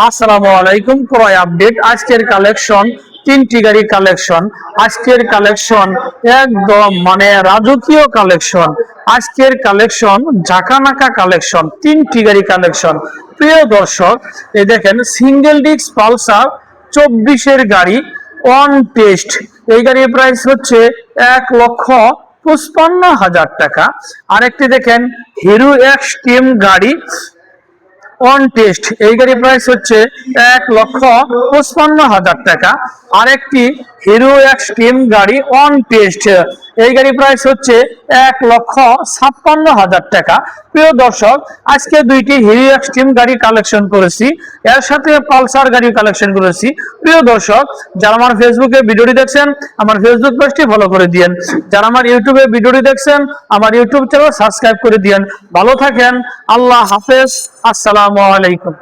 আসসালামু আলাইকুম। ক্রয় আপডেট। আজকের কালেকশন তিনটি গাড়ি কালেকশন। আজকের কালেকশন একদম রাজকীয় কালেকশন। আজকের কালেকশন ঝাঁকানাকা কালেকশন, তিনটি গাড়ি কালেকশন। প্রিয় দর্শক, এই দেখেন সিঙ্গেল ডিস্ক পালসার 24-এর গাড়ি অন টেস্ট। এই গাড়ির প্রাইস হচ্ছে 1,55,000 টাকা। আরেকটি দেখেন হিরো এক্সট্রিম গাড়ি অন টেস্ট, এই গাড়ির প্রাইস হচ্ছে 1,55,000 টাকা। আরেকটি হিরো এক্সট্রিম গাড়ি অন টেস্ট, এই গাড়ির প্রাইস হচ্ছে 1,56,000 টাকা। প্রিয় দর্শক, আজকে দুইটি হিরো এক্সট্রিম গাড়ি কালেকশন করেছি, এর সাথে পালসার গাড়ি কালেকশন করেছি। প্রিয় দর্শক, যারা আমার ফেসবুকে ভিডিওটি দেখছেন আমার ফেসবুক পেজটি ফলো করে দিয়েন, যারা আমার ইউটিউবে ভিডিওটি দেখছেন আমার ইউটিউব চ্যানেল সাবস্ক্রাইব করে দিয়েন। ভালো থাকেন, আল্লাহ হাফেজ, আসসালামু আলাইকুম।